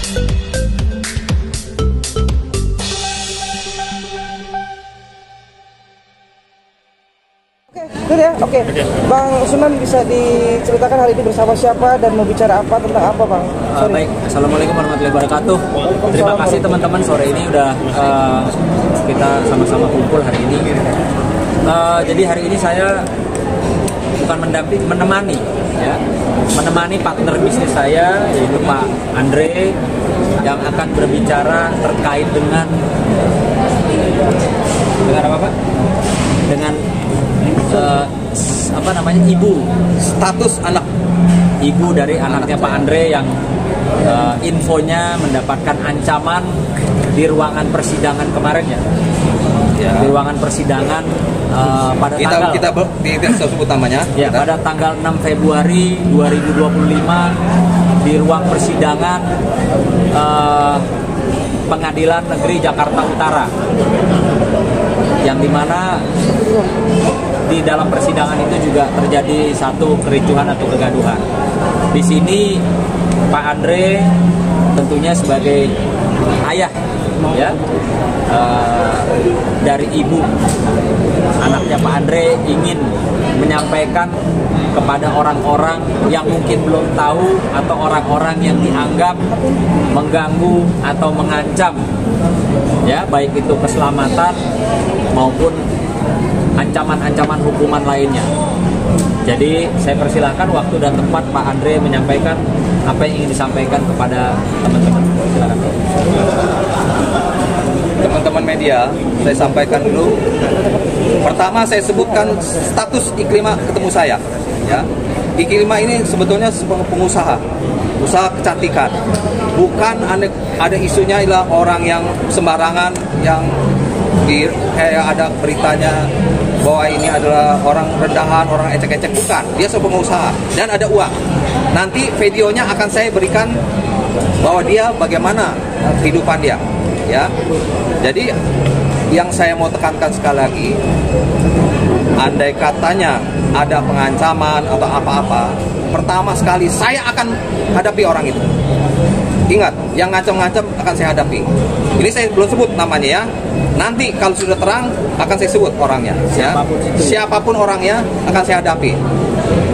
Itu ya, oke. Bang Usman, bisa diceritakan hari ini bersama siapa dan mau bicara apa, tentang apa, Bang? Baik, Assalamualaikum warahmatullahi wabarakatuh. Terima kasih teman-teman, sore ini udah kita sama-sama kumpul hari ini. Jadi hari ini saya bukan menemani partner bisnis saya, yaitu Pak Andre, yang akan berbicara terkait dengan apa, Pak? Dengan ibu, status anak ibu dari anaknya Pak Andre yang infonya mendapatkan ancaman di ruangan persidangan kemarin ya. Di ruangan persidangan pada tanggal kita sebut namanya ya, pada tanggal 6 Februari 2025 di ruang persidangan Pengadilan Negeri Jakarta Utara, yang dimana di dalam persidangan itu juga terjadi satu kericuhan atau kegaduhan. Di sini Pak Andre tentunya sebagai ayah ya dari ibu anaknya Pak Andre ingin menyampaikan kepada orang-orang yang mungkin belum tahu atau orang-orang yang dianggap mengganggu atau mengancam ya, baik itu keselamatan maupun ancaman-ancaman hukuman lainnya. Jadi saya persilahkan waktu dan tempat Pak Andre menyampaikan apa yang ingin disampaikan kepada teman-teman. Silakan. Teman-teman media, saya sampaikan dulu. Pertama saya sebutkan status Iklima ketemu saya. Ya, Iklima ini sebetulnya pengusaha, usaha kecantikan. Bukan ada isunya ialah orang yang sembarangan yang ada beritanya bahwa ini adalah orang rendahan, orang ecek-ecek. Bukan, dia seorang pengusaha dan ada uang. Nanti videonya akan saya berikan bahwa dia bagaimana kehidupan dia. Ya, jadi yang saya mau tekankan sekali lagi, andai katanya ada pengancaman atau apa-apa, pertama sekali saya akan hadapi orang itu. Ingat, yang ngancam-ngancam akan saya hadapi. Ini saya belum sebut namanya ya. Nanti kalau sudah terang akan saya sebut orangnya. Ya. Siapapun orangnya akan saya hadapi.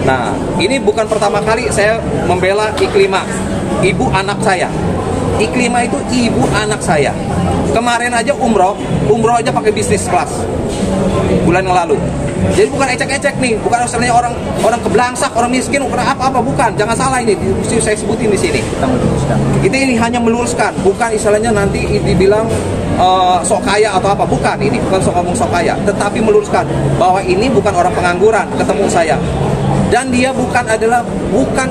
Nah, ini bukan pertama kali saya membela Iklima, ibu anak saya. Iklima itu ibu anak saya. Kemarin aja umroh aja pakai bisnis kelas bulan yang lalu. Jadi bukan ecek-ecek nih, bukan misalnya orang keblangsak, orang miskin, orang apa-apa, bukan. Jangan salah, ini saya sebutin di sini. Ini hanya meluruskan, bukan istilahnya nanti dibilang sok kaya atau apa, bukan. Ini bukan sok ngomong sok kaya, tetapi meluruskan bahwa ini bukan orang pengangguran ketemu saya. Dan dia bukan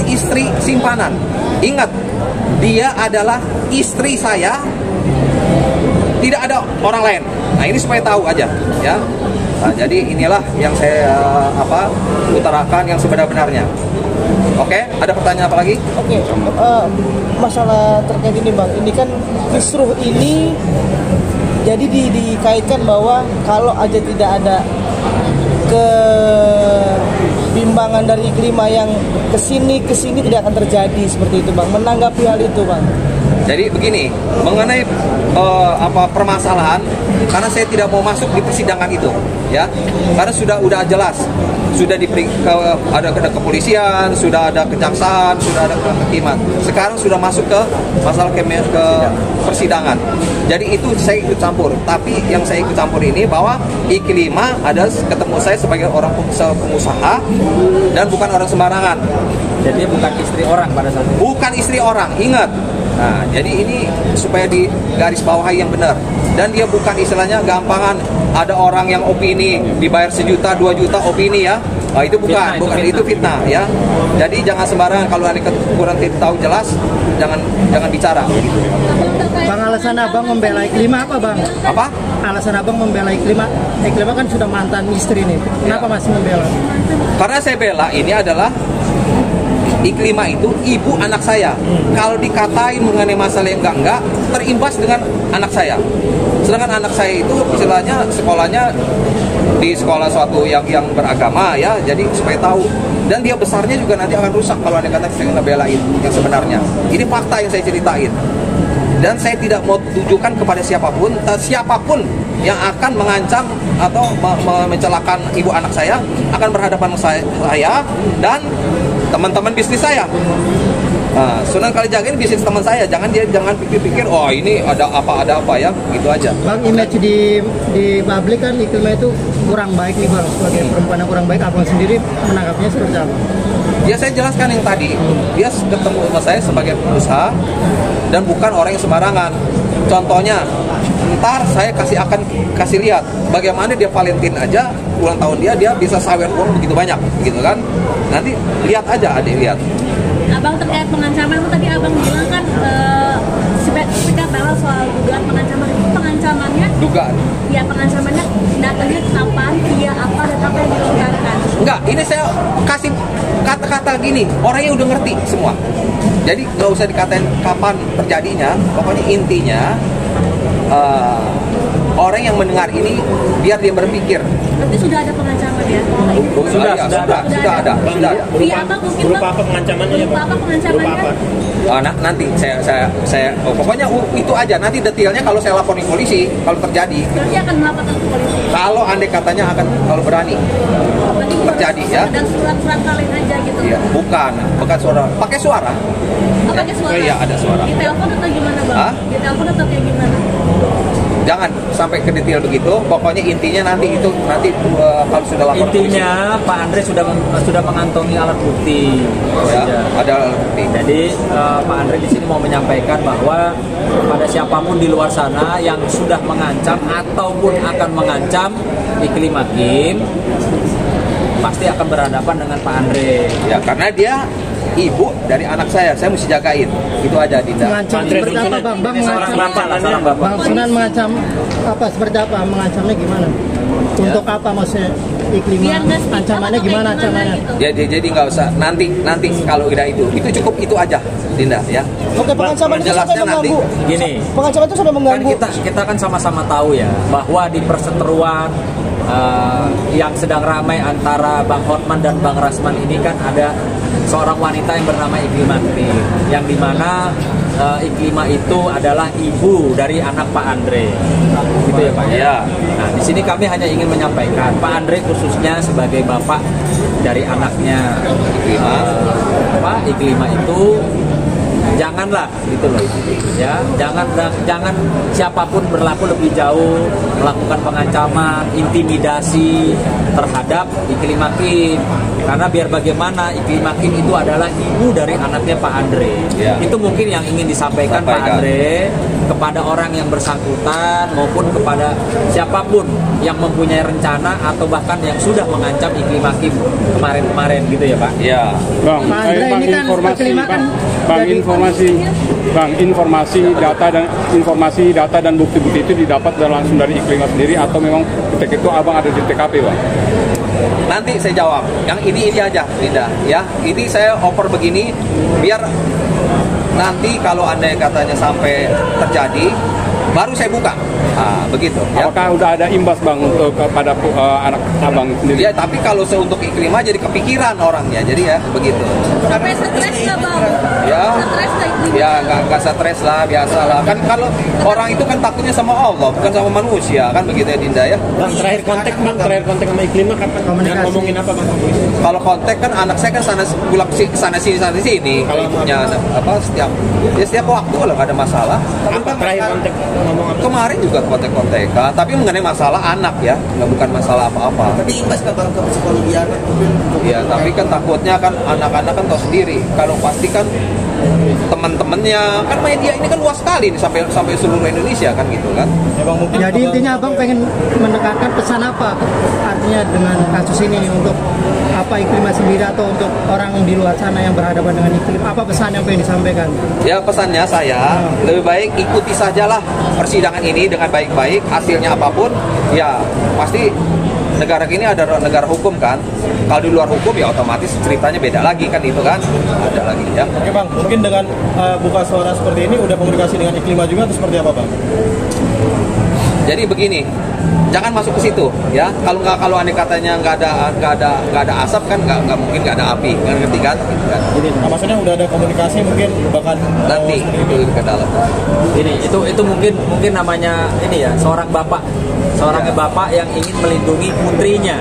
istri simpanan. Ingat, dia adalah istri saya, tidak ada orang lain. Nah, ini supaya tahu aja ya. Nah, jadi inilah yang saya utarakan yang sebenar-benarnya. Oke, ada pertanyaan apa lagi? Oke, masalah terkait ini, Bang. Ini kan kisruh ini jadi dikaitkan bahwa kalau aja tidak ada kebimbangan dari Iklima yang kesini tidak akan terjadi seperti itu, Bang. Menanggapi hal itu, Bang. Jadi begini, mengenai permasalahan, karena saya tidak mau masuk di persidangan itu, ya, karena sudah jelas, sudah ada kepolisian, sudah ada kejaksaan, sudah ada kehakiman. Sekarang sudah masuk ke masalah ke persidangan. Jadi itu saya ikut campur. Tapi yang saya ikut campur ini bahwa Iklima ada ketemu saya sebagai orang pengusaha dan bukan orang sembarangan. Jadi bukan istri orang pada saat itu. Bukan istri orang, ingat. Nah, jadi ini supaya di garis bawahi yang benar. Dan dia bukan istilahnya gampangan ada orang yang opini dibayar 1 juta, 2 juta opini ya. Nah, itu bukan, itu fitnah ya. Jadi jangan sembarangan, kalau ada kurang tahu jelas jangan bicara gitu. Bang, alasan Abang membela Iklima apa, Bang? Apa? Alasan Abang membela Iklima? Iklima kan sudah mantan istri nih. Kenapa masih membela? Karena saya bela ini adalah Iklima itu ibu anak saya. Kalau dikatain mengenai masalah yang enggak, terimbas dengan anak saya. Sedangkan anak saya itu istilahnya sekolahnya di sekolah suatu yang beragama ya, jadi supaya tahu. Dan dia besarnya juga nanti akan rusak kalau ada kata saya ngebelain yang sebenarnya. Ini fakta yang saya ceritain. dan saya tidak mau tujukan kepada siapapun yang akan mengancam atau mencelakakan ibu anak saya akan berhadapan saya dan teman-teman bisnis saya. Nah, Sunan Kalijaga ini bisnis teman saya, jangan pikir-pikir oh ini ada apa ya, gitu aja. Bang, image di publik kan Iklimah itu kurang baik nih Bang, sebagai perempuan yang kurang baik. Abang sendiri menanggapinya seperti apa? Ya saya jelaskan yang tadi, dia ketemu sama saya sebagai pengusaha dan bukan orang yang sembarangan. Contohnya, ntar saya akan kasih lihat bagaimana dia Valentine aja ulang tahun dia bisa sawer uang begitu banyak, gitu kan? Nanti lihat aja, adik lihat. Abang terkait pengancaman itu tadi abang bilang kan speak up soal dugaan pengancaman itu Dugaan. Ya pengancamannya datangnya kapan, via apa dan apa yang dilontarkan. Enggak, ini saya kasih kata-kata gini, orangnya udah ngerti semua. Jadi nggak usah dikatain kapan terjadinya, pokoknya intinya orang yang mendengar ini biar dia berpikir. Berarti sudah ada pengancaman ya? Sudah ada. Via apa mungkin Bang? Berupa apa pengancamannya ya, Bang? Berupa apa pengancamannya? Nanti saya pokoknya itu aja. Nanti detailnya kalau saya laporin polisi kalau terjadi. Berarti akan melaporkan ke polisi. Kalau andai katanya akan kalau berani Berarti terjadi ya. Dan surat-surat kalian aja gitu. Iya, bukan suara. Pakai suara. Oh, pakai suara. Iya, ada suara. Di telepon atau gimana Bang? Hah? Di telepon atau kayak gimana? Jangan sampai ke detail begitu. Pokoknya intinya nanti kalau sudah lapor intinya polisi. Pak Andre sudah mengantongi alat bukti. Ya, ada alat bukti. Jadi Pak Andre di sini mau menyampaikan bahwa pada siapapun di luar sana yang sudah mengancam ataupun akan mengancam Iklim Hakim pasti akan berhadapan dengan Pak Andre. Ya, karena dia ibu dari anak saya mesti jagain. Itu aja, Dinda. Mengancam seperti apa Bang? Bang mengancam Bapak. Bang Sunan mengancam apa, seperti apa? Mengancamnya gimana? Untuk apa maksudnya Iklimah? Ancamannya gimana ancamannya? Gitu. Jadi nggak usah nanti kalau udah itu cukup itu aja, Dinda ya. Oke, pengancaman itu sampai Jelasnya nanti. mengganggu. Gini. Pengancaman itu sampai Kan mengganggu. kita kan sama-sama tahu ya bahwa di perseteruan yang sedang ramai antara Bang Hotman dan Bang Rasman ini kan ada seorang wanita yang bernama Iklimah, yang dimana Iklimah itu adalah ibu dari anak Pak Andre, gitu ya Pak ya. Nah di sini kami hanya ingin menyampaikan Pak Andre khususnya sebagai bapak dari anaknya Iklimah itu janganlah gitu loh ya, jangan siapapun berlaku lebih jauh melakukan pengancaman, intimidasi terhadap Iklim Hakim, karena biar bagaimana Iklim Hakim itu adalah ibu dari anaknya Pak Andre ya. Itu mungkin yang ingin disampaikan Pak Andre kepada orang yang bersangkutan maupun kepada siapapun yang mempunyai rencana atau bahkan yang sudah mengancam Iklim Hakim kemarin-kemarin gitu ya Pak ya. Bang, Pak Andre ini kan informasi data dan bukti-bukti itu didapat langsung dari Iklimah sendiri atau memang ketika itu abang ada di TKP Bang? Nanti saya jawab. Yang ini aja, Linda ya. Ini saya oper begini biar nanti kalau andai katanya sampai terjadi baru saya buka. Nah, begitu. Ya. Apakah udah ada imbas Bang untuk kepada anak abang sendiri? Ya, tapi kalau untuk Iklimah jadi kepikiran orangnya, jadi ya begitu. Sampai stres nggak Bang? Ya, Stres nggak Iklimah? ya nggak stres lah, biasa lah. Kan kalau orang itu kan takutnya sama Allah, bukan sama manusia, kan begitu ya Dinda ya. Bang, terakhir kontak sama Iklimah kapan? Komunikasi. Ngomongin apa Bang? Kalau kontak kan anak saya kan sana sini kalau ibunya apa setiap waktu kalau nggak ada masalah. Apa terakhir kontak ngomong apa? Kemarin juga kontak-kontekan, tapi mengenai masalah anak ya, nggak bukan masalah apa-apa. Tapi imbas ke psikologi anak. Ya, tapi kan takutnya kan anak-anak kan tahu sendiri. Kalau pasti kan teman-temannya kan media ini kan luas sekali nih, sampai seluruh Indonesia kan gitu kan. Ya, Bang, mungkin Jadi intinya abang pengen menekankan pesan apa artinya dengan kasus ini untuk apa Iklimah sendiri atau untuk orang di luar sana yang berhadapan dengan Iklim, apa pesan yang pengen disampaikan? Ya pesannya saya lebih baik ikuti sajalah persidangan ini dengan baik-baik, hasilnya apapun ya pasti negara ini ada negara hukum kan. Kalau di luar hukum ya otomatis ceritanya beda lagi kan, itu kan ada lagi ya. Oke Bang, mungkin dengan buka suara seperti ini udah komunikasi dengan Iklimah juga atau seperti apa Bang? Jadi begini, jangan masuk ke situ ya. Kalau aneh katanya nggak ada asap kan nggak mungkin nggak ada api, ngerti kan? Gitu kan. Jadi maksudnya udah ada komunikasi mungkin bahkan Nanti itu ke dalam. Itu mungkin namanya ini ya, seorang bapak yang ingin melindungi putrinya,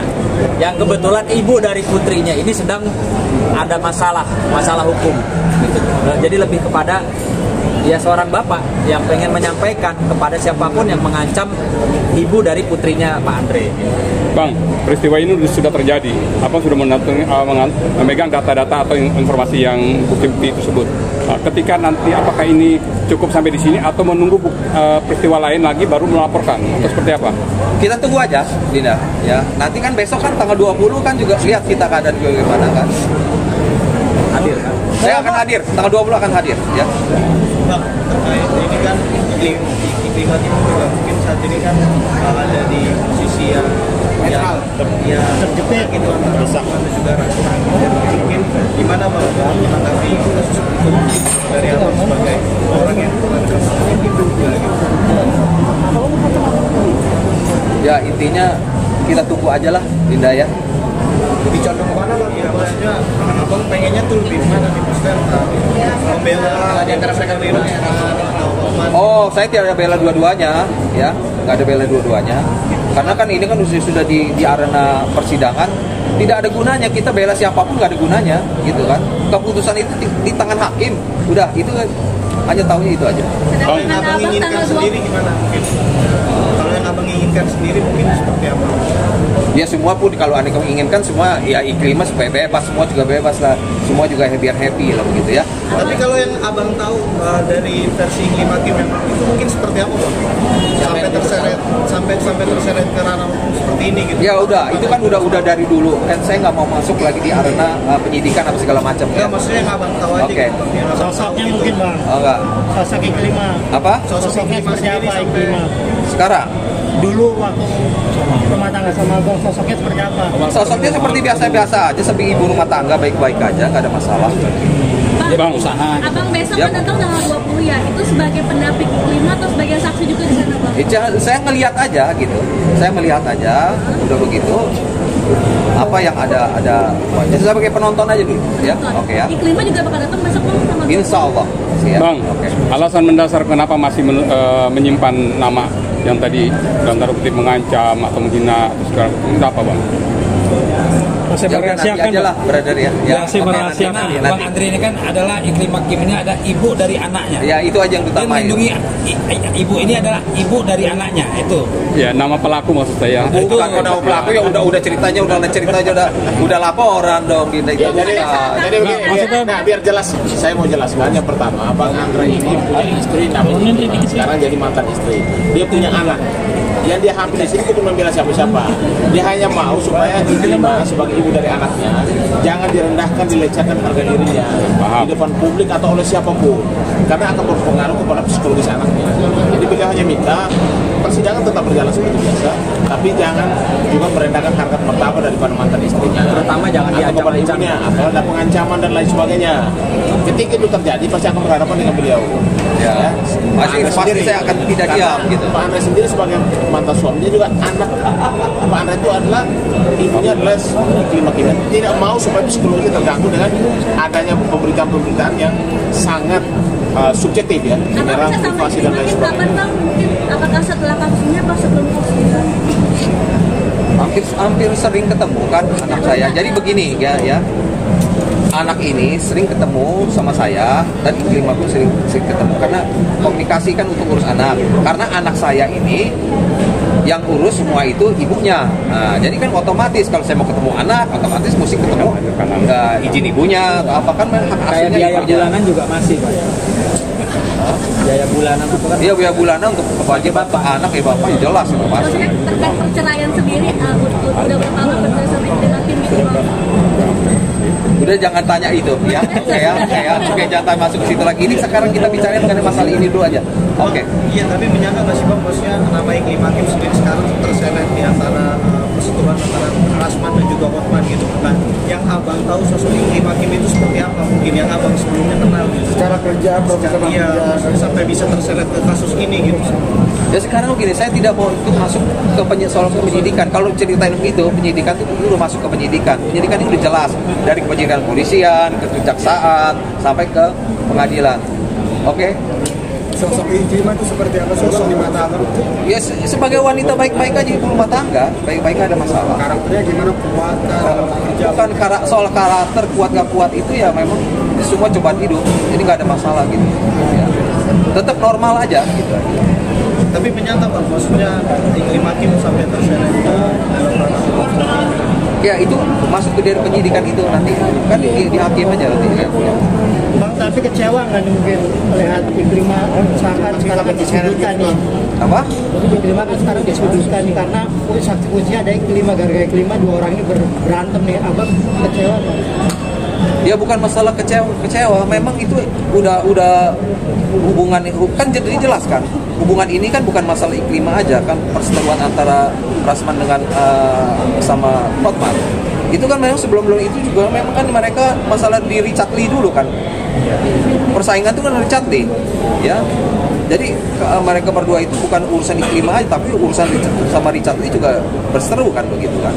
yang kebetulan ibu dari putrinya ini sedang ada masalah hukum gitu. Nah, jadi lebih kepada ya seorang bapak yang pengen menyampaikan kepada siapapun yang mengancam ibu dari putrinya Pak Andre. Bang, peristiwa ini sudah terjadi. Apa sudah memegang data-data atau informasi yang bukti-bukti tersebut? Ketika nanti apakah ini cukup sampai di sini atau menunggu peristiwa lain lagi baru melaporkan atau seperti apa? Kita tunggu aja, Dinda. Ya, nanti kan besok kan tanggal 20 kan juga lihat kita keadaan bagaimana kan. Hadir kan? Saya akan hadir, tanggal 20 akan hadir ya. Bang, terkait ini kan iklim juga mungkin saat ini kan ada di posisi yang terjepit gitu antara sama dan juga rakyat. Mungkin gimana Bang menanggapi kasus itu dari Abang sebagai orang yang menanggapi itu gitu. Ya intinya kita tunggu aja lah, Dinda ya. Lebih condong kemana Bang? Ya maksudnya Abang pengennya tuh lebih mana nih? Maksudnya membela di antara mereka berdua. Oh, saya tidak ada bela dua-duanya, ya, nggak ada bela dua-duanya. Karena kan ini kan sudah di arena persidangan, tidak ada gunanya kita bela siapapun, nggak ada gunanya, gitu kan. Keputusan itu di tangan hakim, udah itu hanya tahunya itu aja. Kalau yang Abang inginkan sendiri gimana mungkin? Kalau yang Abang inginkan sendiri mungkin seperti apa? Ya semua pun kalau Anda menginginkan semua ya Iklimah supaya bebas, semua juga bebas lah, semua juga biar happy lah begitu ya. Tapi kalau yang Abang tahu dari versi Iklimah Hakim memang itu mungkin seperti apa Bang? Sampai terseret ke ranah hukum seperti ini gitu. Ya udah, itu kan udah dari dulu. Kan saya nggak mau masuk lagi di arena penyidikan apa segala macam. Ya, maksudnya yang Abang tahu aja. Oke. Gitu. Sosoknya mungkin Bang. Oh enggak. Sosok Iklimah. Apa? Sosoknya seperti apa Iklimah? Sekarang? Dulu waktu rumah tangga sama Abang, sosoknya seperti apa? Sosoknya seperti biasa-biasa aja, seperti ibu rumah tangga baik-baik aja, nggak ada masalah. Bang, Abang besok Yap. kan datang tanggal 20 ya. Itu sebagai pendamping Iklimah atau sebagai saksi juga di sana Bang? Saya ngelihat aja gitu. Saya melihat aja, udah begitu. Apa yang ada. Jadi sebagai penonton aja dulu, ya. Oke ya. Iklimah juga bakal datang besok Bang tanggal 20. Insya Allah. Siap. Bang, Oke. alasan mendasar kenapa masih menyimpan nama yang tadi dalam tanda kutip mengancam atau menghina atau segala itu apa Bang? Ya udah, nanti aja lah, brother ya. Yang saya merahasiakan, Bang Andre ini kan adalah Iklimah Hakim ini ada ibu dari anaknya. Ya itu aja yang Dia utama. melindungi ibu ini adalah ibu dari anaknya itu. Ya, nama pelaku maksud saya. Bukan udah pelaku ya udah ceritanya udah laporan dong gitu. Ya, jadi begini, biar jelas, saya mau jelaskan. Yang pertama, Bang Andre ini punya istri, namanya sekarang jadi mantan istri. Dia punya anak. Yang dia hamil di sini bukan membela siapa-siapa. Dia hanya mau supaya diterima sebagai ibu dari anaknya, jangan direndahkan, dilecehkan harga dirinya di depan publik atau oleh siapapun, karena akan berpengaruh kepada psikologis anaknya. Jadi beliau hanya minta persidangan tetap berjalan seperti biasa, tapi jangan juga merendahkan harkat martabat daripada mantan istrinya, Terutama jangan atau diancam kepada ibunya, atau ada pengancaman dan lain sebagainya. Ketika itu terjadi, pasti akan berhadapan dengan beliau. Ya. Pasti saya akan tidak diam gitu. Pak Andre sendiri sebagai mantan suaminya juga anak Pak Andre itu adalah ibunya adalah Iklimah Hakim. Tidak mau supaya psikologi terganggu dengan adanya pemberitaan-pemberitaan yang sangat subjektif ya, menyerang privasi dan lain sebagainya. Kapan Bang mungkin apakah setelah kasus ini apa sebelum kasus ini? Hampir sering ketemu kan anak saya. Jadi begini ya. Anak ini sering ketemu sama saya dan Iklimah pun sering ketemu karena komunikasi kan untuk urus anak. Karena anak saya ini yang urus semua itu ibunya. Nah, jadi kan otomatis kalau saya mau ketemu anak, otomatis mesti ketemu izin ibunya atau apa kan hak Kayak asuhnya biaya ibunya. bulanan juga masih Pak. Biaya bulanan itu kan? Iya, biaya bulanan untuk kewajiban anak ya bapak ya jelas itu pasti. Maksudnya terkait perceraian sendiri, udah berapa lama bercerai sama dengan tim gitu Bang? Udah jangan tanya itu ya. Oke, jangan masuk ke situ lagi. Ini sekarang kita bicara mengenai masalah ini dulu aja. Oke. Iya, tapi menyangka nggak sih Bang, maksudnya nama Iklimah Hakim sendiri sekarang terseret di antara persetujuan antara Rasman dan juga Hotman gitu. Nah, yang abang tahu sosok Iklim Hakim itu seperti apa? Mungkin yang abang sebelumnya kenal gitu. Secara kerja, profesional, iya, sampai bisa terseret ke kasus ini gitu. Ya sekarang begini, saya tidak mau itu masuk ke soal penyidikan. Kalau ceritain begitu, penyidikan itu dulu masuk ke penyidikan. Penyidikan itu udah jelas dari penyidikan polisian, ke kejaksaan, sampai ke pengadilan. Oke? Sosok Iklim itu seperti apa sosok di mata abang? Ya sebagai wanita baik-baik aja di rumah tangga, baik-baik ada masalah. Karakternya gimana, kuat dalam bekerja? Bukan soal karakter kuat gak kuat itu ya memang semua cobaan hidup, jadi nggak ada masalah gitu. Ya. Tetap normal aja gitu. Tapi menyata Pak, maksudnya Iklim Hakim sampai terseret ke dalam ranah. Ya itu masuk ke dari penyidikan itu nanti kan di hakim aja nanti ya. Bang, tapi kecewa nggak nih mungkin melihat Iklim misalkan sekarang disebutkan nih? Apa? Iklim sekarang disebutkan nih karena saksi kuncinya ada Iklim, gara-gara Iklim dua orang ini berantem nih. Abang kecewa nggak? Ya bukan masalah kecewa, memang itu udah hubungan kan jadi jelaskan. Hubungan ini kan bukan masalah Iklim aja kan, perseteruan antara Rasman dengan sama Hotman. Itu kan memang sebelum itu juga memang kan mereka masalah di Richard Lee dulu kan. Persaingan itu kan Richard Lee, ya. Jadi mereka berdua itu bukan urusan Iklim aja, tapi urusan sama Richard Lee juga berseteru kan begitu kan.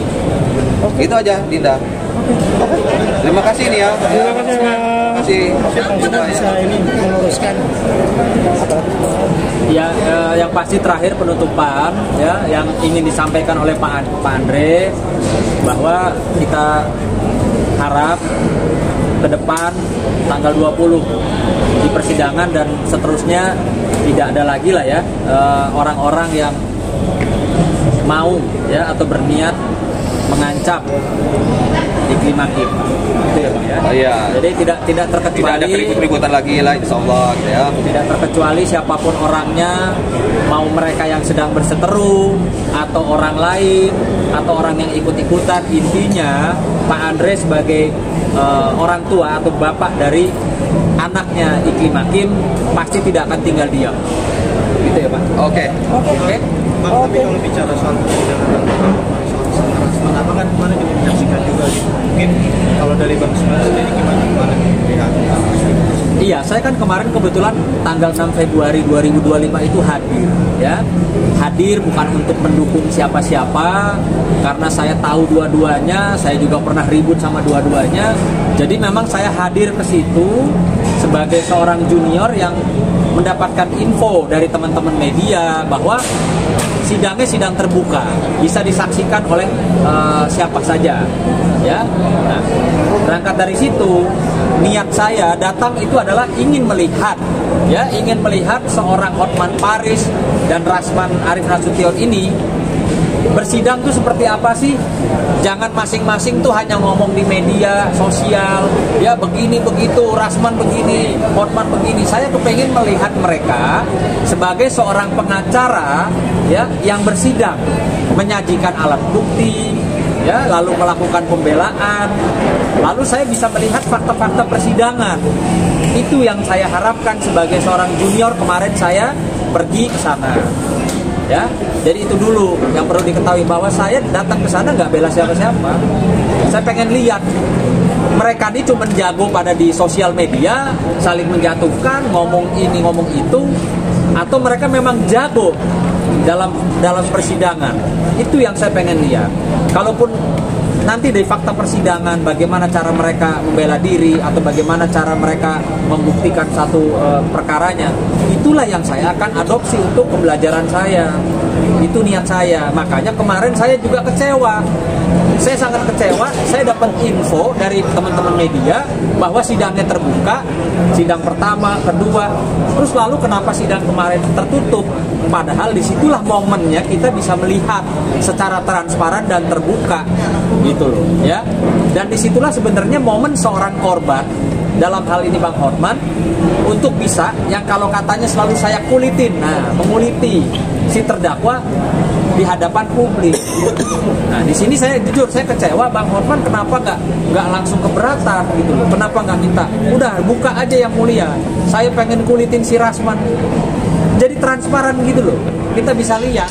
Itu aja, Dinda. Terima kasih nih ya. Terima kasih. Bisa ini meluruskan. Ya, yang pasti terakhir penutupan ya yang ingin disampaikan oleh Pak Andre bahwa kita harap ke depan tanggal 20 di persidangan dan seterusnya tidak ada lagi lah ya orang-orang yang mau ya atau berniat mengancam Iklim Hakim. Gitu ya, Pak ya. Iya. Jadi tidak terkecuali, tidak ada keributan lagi lah insyaallah gitu ya. Tidak terkecuali siapapun orangnya, mau mereka yang sedang berseteru atau orang lain atau orang yang ikut-ikutan, intinya Pak Andre sebagai orang tua atau bapak dari anaknya Iklim Hakim pasti tidak akan tinggal diam. Gitu ya, Pak. Oke. Bang, tapi kalau bicara soal persidangan Rasman, apa kan kemarin juga menyaksikan juga gitu. Mungkin kalau dari Bang Sumar sendiri gimana kemarin melihat? Iya, saya kan kemarin kebetulan tanggal 6 Februari 2025 itu hadir ya. Hadir bukan untuk mendukung siapa-siapa karena saya tahu dua-duanya, saya juga pernah ribut sama dua-duanya. Jadi memang saya hadir ke situ sebagai seorang junior yang mendapatkan info dari teman-teman media bahwa sidangnya sidang terbuka, bisa disaksikan oleh siapa saja, ya. Nah, berangkat dari situ, niat saya datang itu adalah ingin melihat, ya, ingin melihat seorang Hotman Paris dan Rasman Arief Nasution ini bersidang tuh seperti apa sih? Jangan masing-masing tuh hanya ngomong di media sosial, ya begini begitu, Rasman begini, Hotman begini. Saya kepengen melihat mereka sebagai seorang pengacara, ya, yang bersidang, menyajikan alat bukti, ya, lalu melakukan pembelaan, lalu saya bisa melihat fakta-fakta persidangan. Itu yang saya harapkan sebagai seorang junior. Kemarin saya pergi ke sana. Ya, jadi itu dulu yang perlu diketahui, bahwa saya datang ke sana nggak bela siapa-siapa. Saya pengen lihat mereka ini cuma jago pada di sosial media, saling menjatuhkan, ngomong ini ngomong itu, atau mereka memang jago dalam persidangan. Itu yang saya pengen lihat. Kalaupun nanti dari fakta persidangan bagaimana cara mereka membela diri atau bagaimana cara mereka membuktikan satu perkaranya, itulah yang saya akan adopsi untuk pembelajaran saya. Itu niat saya. Makanya kemarin saya juga kecewa. Saya sangat kecewa. Saya dapat info dari teman-teman media bahwa sidangnya terbuka, sidang pertama, kedua, terus lalu kenapa sidang kemarin tertutup? Padahal disitulah momennya kita bisa melihat secara transparan dan terbuka, gitu loh, ya. Dan disitulah sebenarnya momen seorang korban, dalam hal ini Bang Hotman, untuk bisa, yang kalau katanya selalu saya kulitin, nah, menguliti si terdakwa di hadapan publik. Nah, di sini saya jujur, saya kecewa Bang Hotman kenapa nggak langsung keberatan gitu loh. Kenapa nggak minta, udah buka aja yang mulia, saya pengen kulitin si Rasman. Jadi transparan gitu loh, kita bisa lihat